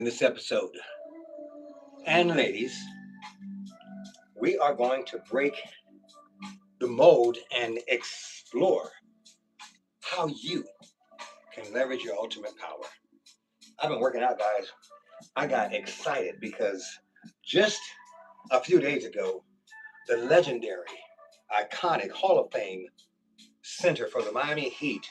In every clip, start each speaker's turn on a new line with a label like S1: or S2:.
S1: In this episode. And ladies, we are going to break the mold and explore how you can leverage your ultimate power. I've been working out, guys. I got excited because just a few days ago, the legendary, iconic Hall of Fame center for the Miami Heat,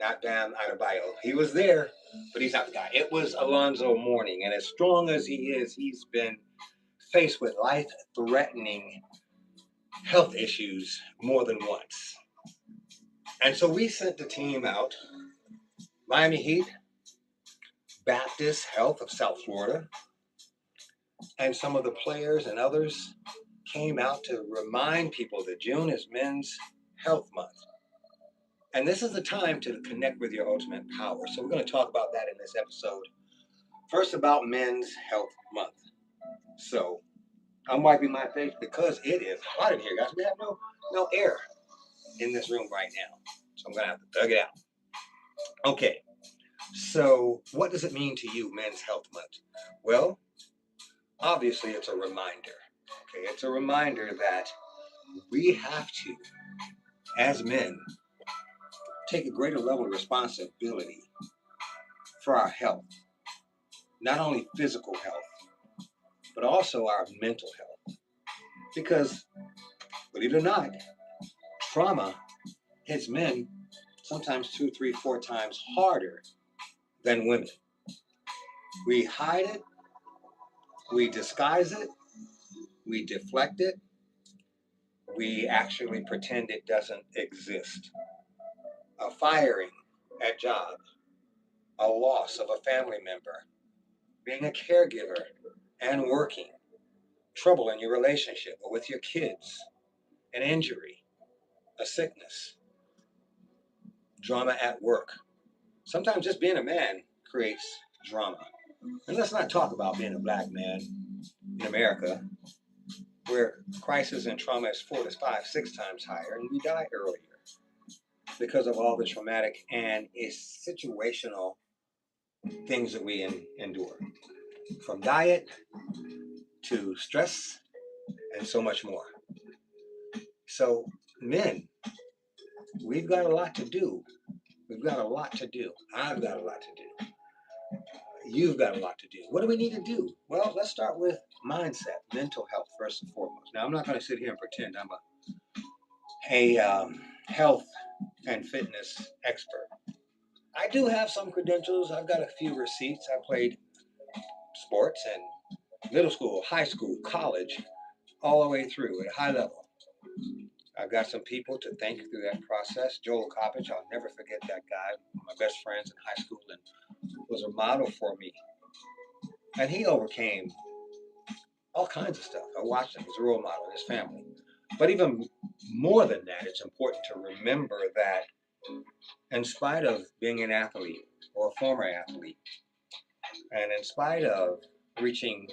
S1: not Bam Adebayo. He was there, but he's not the guy. It was Alonzo Mourning, and as strong as he is, he's been faced with life-threatening health issues more than once. And so we sent the team out, Miami Heat, Baptist Health of South Florida, and some of the players and others came out to remind people that June is Men's Health Month. And this is the time to connect with your ultimate power. So we're going to talk about that in this episode. First, about Men's Health Month. So I'm wiping my face because it is hot in here, guys. We have no air in this room right now. So I'm going to have to thug it out. Okay. So what does it mean to you, Men's Health Month? Well, obviously it's a reminder. Okay, it's a reminder that we have to, as men, take a greater level of responsibility for our health. Not only physical health, but also our mental health. Because, believe it or not, trauma hits men sometimes 2, 3, 4 times harder than women. We hide it, we disguise it, we deflect it, we actually pretend it doesn't exist. A firing at job, a loss of a family member, being a caregiver and working, trouble in your relationship or with your kids, an injury, a sickness, drama at work. Sometimes just being a man creates drama. And let's not talk about being a black man in America, where crisis and trauma is 4 to 5, 6 times higher, and we die earlier because of all the traumatic and situational things that we endure, from diet to stress and so much more. So, men, we've got a lot to do. We've got a lot to do. I've got a lot to do. You've got a lot to do. What do we need to do? Well, let's start with mindset, mental health first and foremost. Now, I'm not going to sit here and pretend I'm a health and fitness expert. I do have some credentials. I've got a few receipts. I played sports in middle school, high school, college, all the way through at a high level. I've got some people to thank through that process. Joel Coppage, I'll never forget that guy. One of my best friends in high school and was a model for me. And he overcame all kinds of stuff. I watched him. He's a role model in his family. But even more than that, it's important to remember that in spite of being an athlete or a former athlete, and in spite of reaching,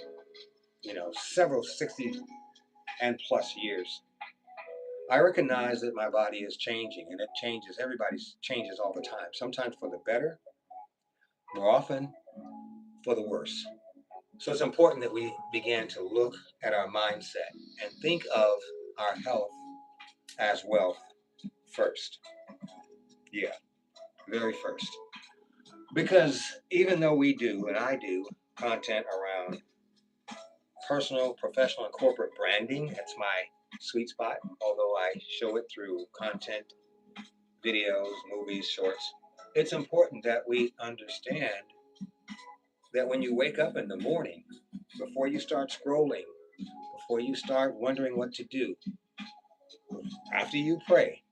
S1: several 60 and plus years, I recognize that my body is changing, and it changes. Everybody's changes all the time. Sometimes for the better, more often for the worse. So it's important that we begin to look at our mindset and think of our health as wealth first. Yeah, very first. Because even though we do, and I do, content around personal, professional, and corporate branding, that's my sweet spot, although I show it through content, videos, movies, shorts. It's important that we understand that when you wake up in the morning, before you start scrolling, before you start wondering what to do, after you pray,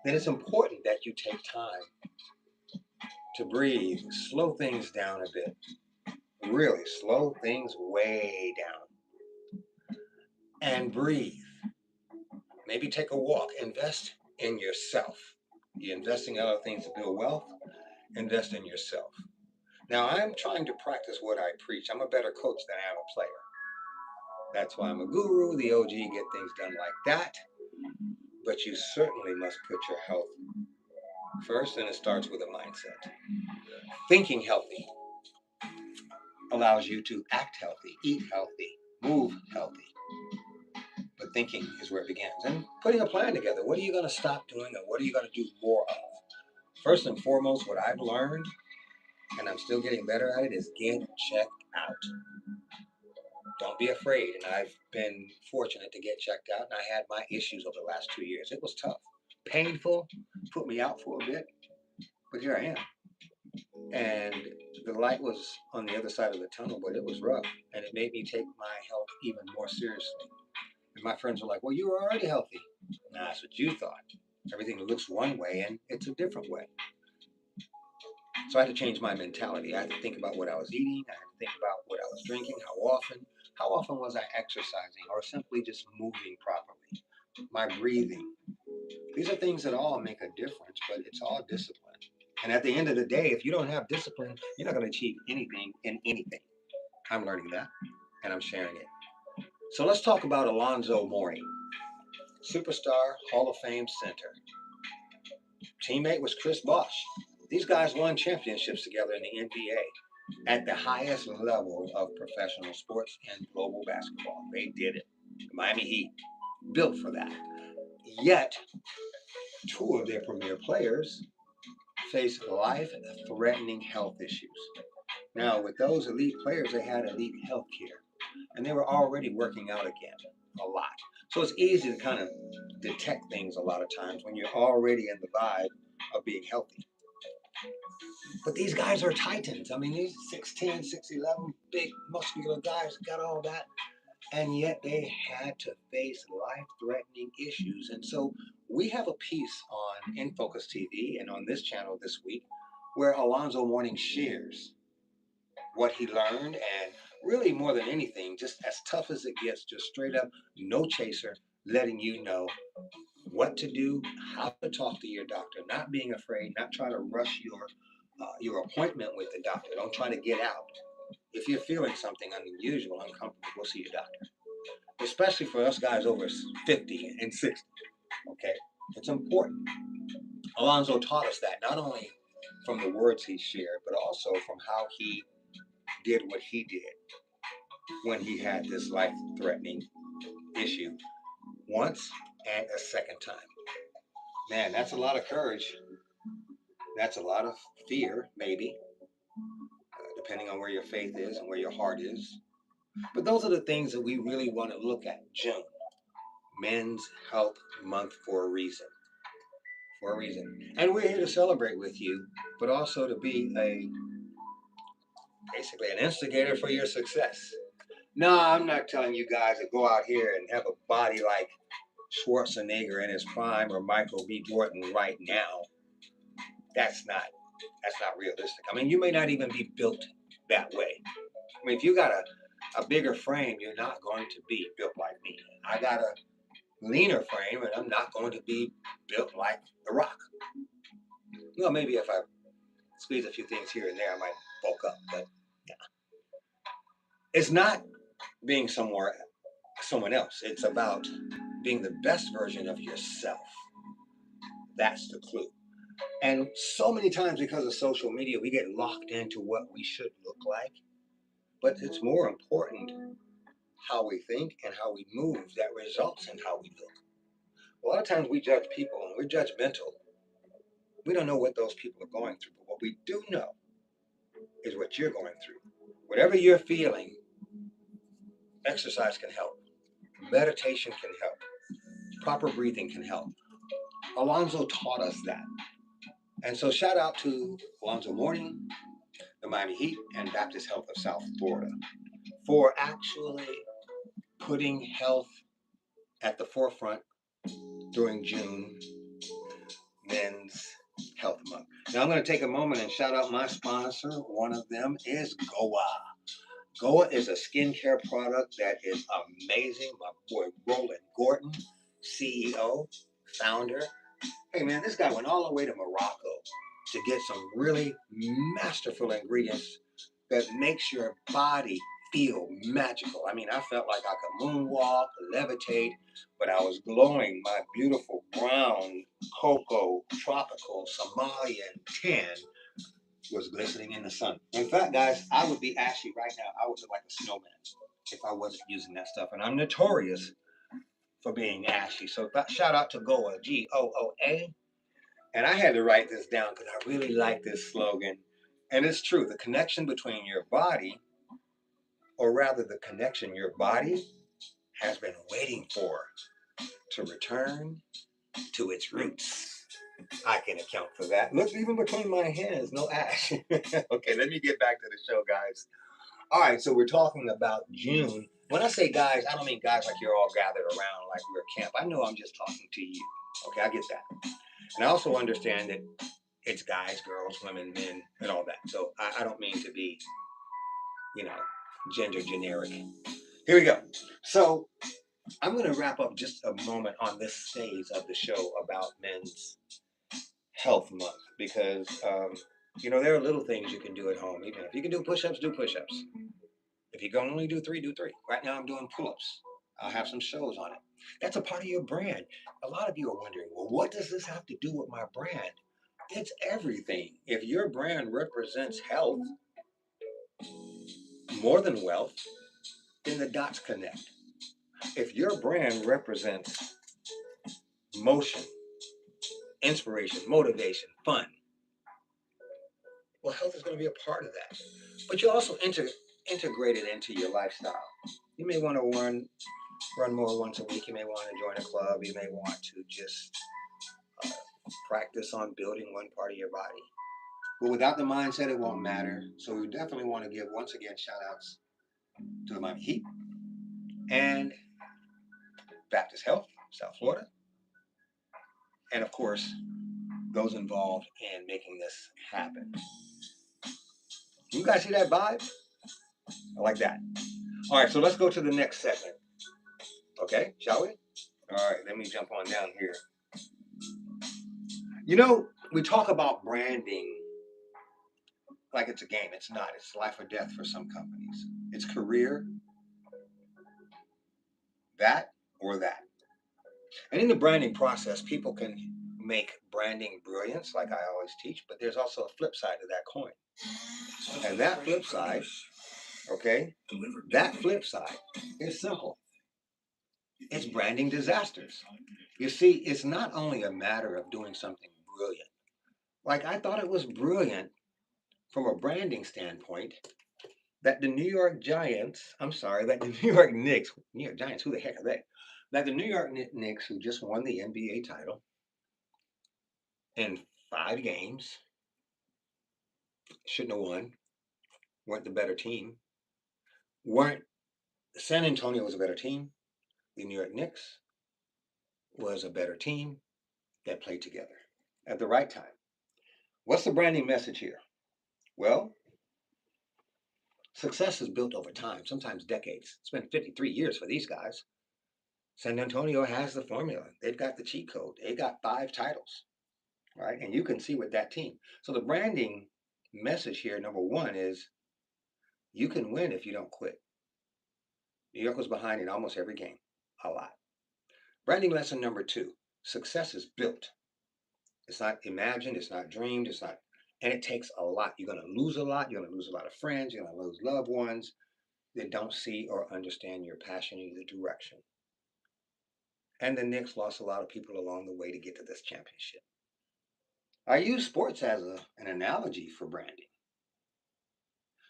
S1: then it's important that you take time to breathe, slow things down a bit, really slow things way down, and breathe. Maybe take a walk, invest in yourself. You're investing in other things to build wealth, invest in yourself. Now, I'm trying to practice what I preach. I'm a better coach than I am a player. That's why I'm a guru, the OG, get things done like that. But you certainly must put your health first, and it starts with a mindset. Thinking healthy. allows you to act healthy, eat healthy, move healthy. But thinking is where it begins. And putting a plan together. What are you going to stop doing and what are you going to do more of? First and foremost, what I've learned, and I'm still getting better at it, is get checked out. Don't be afraid. And I've been fortunate to get checked out, and I had my issues over the last 2 years. It was tough, painful, put me out for a bit, but here I am. And the light was on the other side of the tunnel, but it was rough, and it made me take my health even more seriously. And my friends were like, "Well, you were already healthy." Nah, that's what you thought. Everything looks one way, and it's a different way. So I had to change my mentality. I had to think about what I was eating. I had to think about what I was drinking, how often. How often was I exercising or simply just moving properly? My breathing. These are things that all make a difference, but it's all discipline. And at the end of the day, if you don't have discipline, you're not going to achieve anything in anything. I'm learning that, and I'm sharing it. So let's talk about Alonzo Mourning, superstar, Hall of Fame center. Teammate was Chris Bosh. These guys won championships together in the NBA at the highest level of professional sports and global basketball. They did it. The Miami Heat, built for that. Yet, two of their premier players face life-threatening health issues. Now, with those elite players, they had elite health care, and they were already working out again a lot. So it's easy to kind of detect things a lot of times when you're already in the vibe of being healthy. But these guys are titans. I mean, these 6'10", 6'11", big, muscular guys got all that. And yet they had to face life-threatening issues. And so we have a piece on In Focus TV and on this channel this week where Alonzo Mourning shares what he learned, and really more than anything, just as tough as it gets, just straight up, no chaser, letting you know what to do, how to talk to your doctor, not being afraid, not trying to rush your appointment with the doctor. Don't try to get out. If you're feeling something unusual, uncomfortable, go see your doctor. Especially for us guys over 50 and 60. Okay, it's important. Alonzo taught us that not only from the words he shared, but also from how he did what he did when he had this life-threatening issue once and a second time. Man, that's a lot of courage. That's a lot of fear, maybe, depending on where your faith is and where your heart is. But those are the things that we really want to look at. June, Men's Health Month for a reason. For a reason. And we're here to celebrate with you, but also to be basically an instigator for your success. No, I'm not telling you guys to go out here and have a body like Schwarzenegger in his prime or Michael B. Jordan right now. That's not realistic. I mean, you may not even be built that way. I mean, if you got a bigger frame, you're not going to be built like me. I got a leaner frame, and I'm not going to be built like The Rock. Well, maybe if I squeeze a few things here and there, I might bulk up. But yeah, it's not being someone else. It's about being the best version of yourself. That's the clue. And so many times because of social media, we get locked into what we should look like. But it's more important how we think and how we move that results in how we look. A lot of times we judge people and we're judgmental. We don't know what those people are going through. But what we do know is what you're going through. Whatever you're feeling, exercise can help. Meditation can help. Proper breathing can help. Alonzo taught us that. And so shout out to Alonzo Mourning, the Miami Heat, and Baptist Health of South Florida for actually putting health at the forefront during June, Men's Health Month. Now I'm going to take a moment and shout out my sponsor. One of them is Goa. Goa is a skincare product that is amazing. My boy Roland Gordon, CEO, founder. Hey man, this guy went all the way to Morocco to get some really masterful ingredients that makes your body feel magical. I mean, I felt like I could moonwalk, levitate, but I was glowing my beautiful brown, cocoa, tropical, Somalian tan was glistening in the sun. In fact, guys, I would be ashy right now. I would look like a snowman if I wasn't using that stuff. And I'm notorious for being ashy. So shout out to Goa, Gooa. And I had to write this down because I really like this slogan. And it's true. The connection between your body, or rather the connection your body has been waiting for to return to its roots. I can account for that. Look, even between my hands, no ash. Okay, let me get back to the show, guys. All right, so we're talking about June. When I say guys, I don't mean guys like you're all gathered around like we're camp. I know I'm just talking to you. Okay, I get that. And I also understand that it's guys, girls, women, men, and all that. So I don't mean to be, you know, gender generic. Here we go. So I'm going to wrap up just a moment on this stage of the show about Men's Health Month because, there are little things you can do at home. Even if you can do push-ups, do push-ups. If you can only do three, do three. Right now I'm doing pull-ups. I'll have some shows on it. That's a part of your brand. A lot of you are wondering, well, what does this have to do with my brand? It's everything. If your brand represents health more than wealth, then the dots connect. If your brand represents motion, inspiration, motivation, fun, well, health is going to be a part of that. But you also integrate it into your lifestyle. You may want to run more once a week. You may want to join a club. You may want to just uh, practice on building one part of your body. But without the mindset, it won't matter. So we definitely want to give, once again, shout outs to the Miami Heat and Baptist Health, South Florida. And of course, those involved in making this happen. You guys see that vibe? I like that. All right, so let's go to the next segment. Okay, shall we? All right, let me jump on down here. We talk about branding like it's a game. It's not. It's life or death for some companies. It's career, that or that. And in the branding process, people can make branding brilliance, like I always teach, but there's also a flip side to that coin. And that flip side, okay, that flip side is simple. It's branding disasters. You see, it's not only a matter of doing something brilliant. Like I thought it was brilliant from a branding standpoint that the New York Giants, that the New York Knicks, New York Giants, who the heck are they? That the New York Knicks, who just won the NBA title in 5 games, shouldn't have won, weren't the better team, weren't San Antonio was a better team. The New York Knicks was a better team that played together at the right time. What's the branding message here? Well, success is built over time, sometimes decades. It's been 53 years for these guys. San Antonio has the formula. They've got the cheat code. They got 5 titles, right? And you can see with that team. So the branding message here, number one, is you can win if you don't quit. New York was behind in almost every game, a lot. Branding lesson number two, success is built. It's not imagined, it's not dreamed, and it takes a lot. You're going to lose a lot. You're going to lose a lot of friends. You're going to lose loved ones that don't see or understand your passion or your direction. And the Knicks lost a lot of people along the way to get to this championship. I use sports as an analogy for branding.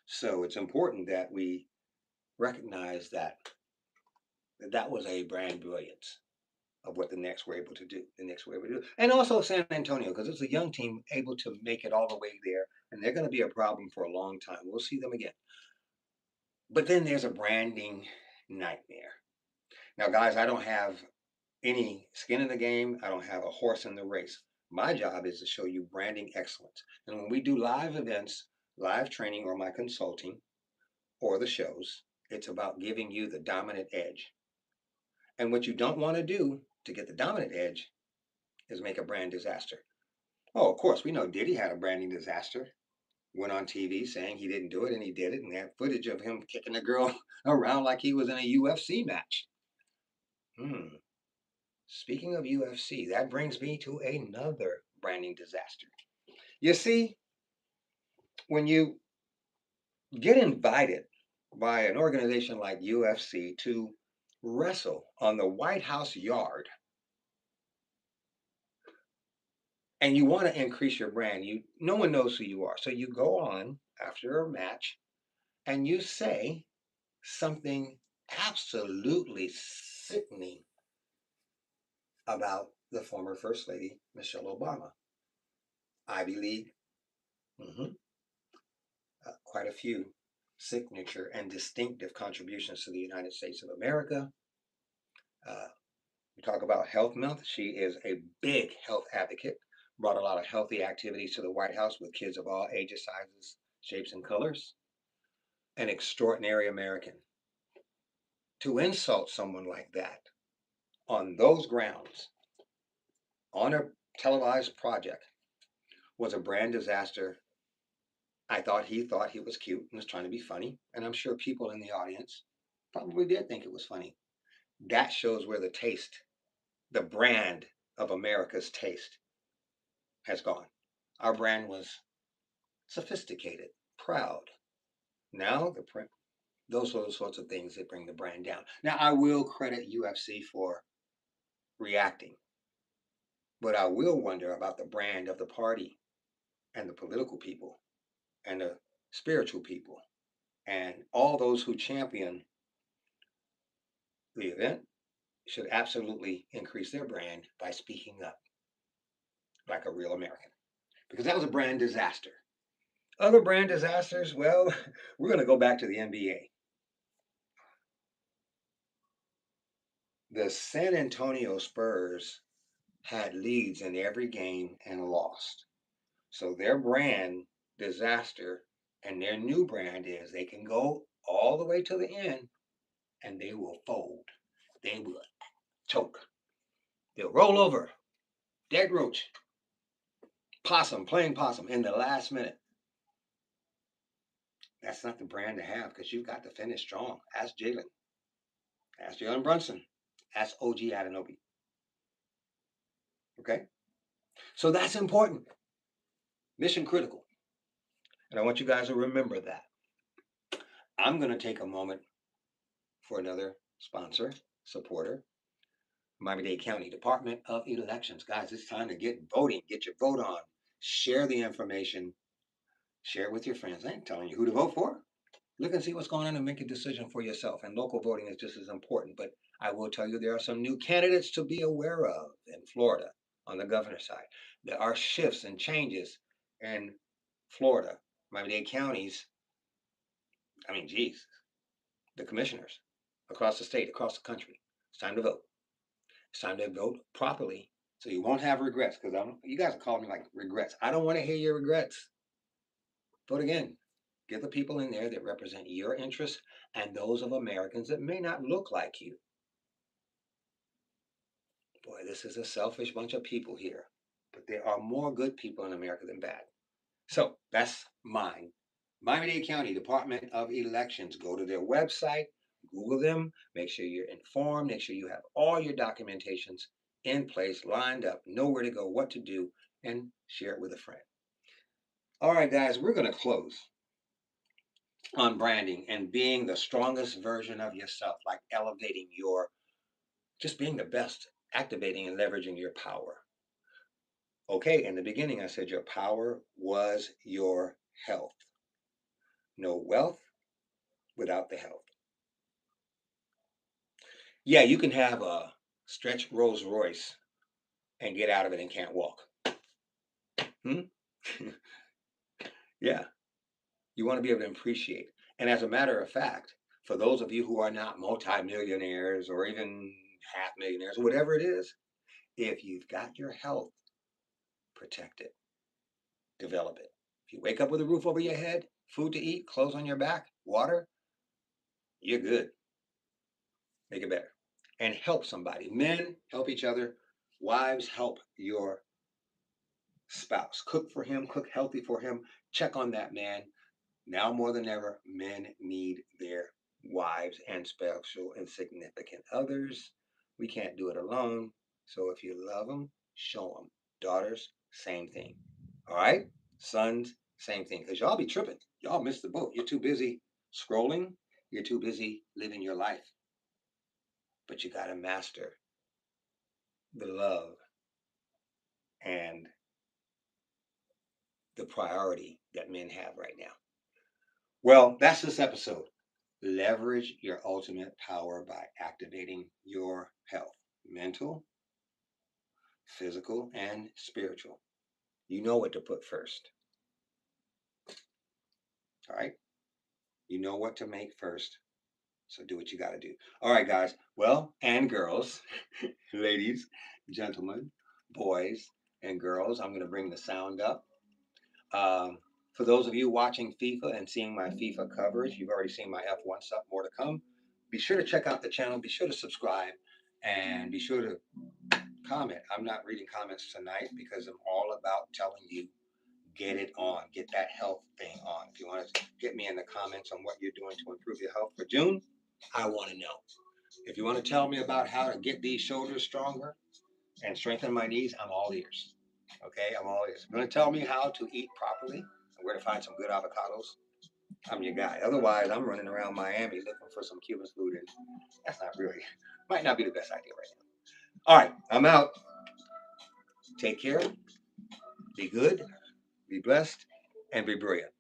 S1: So it's important that we recognize that was a brand brilliance of what the Knicks were able to do. And also San Antonio, because it's a young team able to make it all the way there, and they're going to be a problem for a long time. We'll see them again. But then there's a branding nightmare. Now, guys, I don't have any skin in the game. I don't have a horse in the race. My job is to show you branding excellence. And when we do live events, live training, or my consulting, or the shows, it's about giving you the dominant edge. And what you don't want to do to get the dominant edge is make a brand disaster. Oh, of course, we know Diddy had a branding disaster. Went on TV saying he didn't do it, and he did it, and they have footage of him kicking a girl around like he was in a UFC match. Speaking of UFC, that brings me to another branding disaster. You see, when you get invited by an organization like UFC to wrestle on the White House yard and you want to increase your brand, you no one knows who you are. So you go on after a match and you say something absolutely sickening about the former First Lady, Michelle Obama. Ivy League, mhm, quite a few signature and distinctive contributions to the United States of America. Uh, we talk about Health Month. She is a big health advocate, brought a lot of healthy activities to the White House with kids of all ages, sizes, shapes, and colors. An extraordinary American. To insult someone like that on those grounds, on a televised project, was a brand disaster. I thought he was cute and was trying to be funny. And I'm sure people in the audience probably did think it was funny. That shows where the taste, the brand of America's taste has gone. Our brand was sophisticated, proud. Now those are the sorts of things that bring the brand down. Now I will credit UFC for reacting, but I will wonder about the brand of the party and the political people and the spiritual people and all those who champion the event should absolutely increase their brand by speaking up like a real American because that was a brand disaster. Other brand disasters, well, we're going to go back to the NBA. The San Antonio Spurs had leads in every game and lost. So their brand disaster and their new brand is they can go all the way to the end and they will fold. They will choke. They'll roll over. Dead roach. Possum, playing possum in the last minute. That's not the brand to have because you've got to finish strong. Ask Jalen. Ask Jalen Brunson. Ask OG Adenobi. Okay? So that's important. Mission critical. And I want you guys to remember that. I'm going to take a moment for another sponsor, supporter, Miami-Dade County Department of Elections. Guys, it's time to get voting. Get your vote on. Share the information. Share it with your friends. I ain't telling you who to vote for. Look and see what's going on and make a decision for yourself. And local voting is just as important. But I will tell you there are some new candidates to be aware of in Florida on the governor's side. There are shifts and changes in Florida, Miami-Dade counties. I mean, geez, the commissioners across the state, across the country. It's time to vote. It's time to vote properly so you won't have regrets because you guys are calling me like regrets. I don't want to hear your regrets. Vote again. Get the people in there that represent your interests and those of Americans that may not look like you. Boy, this is a selfish bunch of people here, but there are more good people in America than bad. So that's mine. Miami-Dade County Department of Elections. Go to their website, Google them, make sure you're informed, make sure you have all your documentations in place, lined up, know where to go, what to do, and share it with a friend. All right, guys, we're going to close on branding and being the strongest version of yourself, like elevating just being the best, activating and leveraging your power. Okay, in the beginning, I said your power was your health. No wealth without the health. Yeah, you can have a stretch Rolls Royce and get out of it and can't walk. Hmm? Yeah, you want to be able to appreciate. And as a matter of fact, for those of you who are not multimillionaires or even half millionaires, whatever it is, if you've got your health, protect it, develop it. If you wake up with a roof over your head, food to eat, clothes on your back, water, you're good. Make it better. And help somebody. Men, help each other. Wives, help your spouse. Cook for him, cook healthy for him. Check on that man. Now more than ever, men need their wives and special and significant others. We can't do it alone. So if you love them, show them. Daughters, same thing. All right? Sons, Same thing, because y'all be tripping. Y'all miss the boat. You're too busy scrolling. You're too busy living your life. But you got to master the love and the priority that men have right now. Well, that's this episode. Leverage your ultimate power by activating your health, mental, physical, and spiritual. You know what to put first. All right. You know what to make first. So do what you got to do. All right, guys. Well, and girls, ladies, gentlemen, boys, and girls, I'm going to bring the sound up. For those of you watching FIFA and seeing my FIFA coverage, you've already seen my F1 stuff, more to come. Be sure to check out the channel. Be sure to subscribe and be sure to comment. I'm not reading comments tonight because I'm all about telling you get it on, get that health thing on. If you want to get me in the comments on what you're doing to improve your health for June, I want to know. If you want to tell me about how to get these shoulders stronger and strengthen my knees, I'm all ears. Okay, I'm all ears. If you're going to tell me how to eat properly and where to find some good avocados, I'm your guy. Otherwise, I'm running around Miami looking for some Cuban food, and that's not really, might not be the best idea right now. All right, I'm out. Take care. Be good. Be blessed. And be brilliant.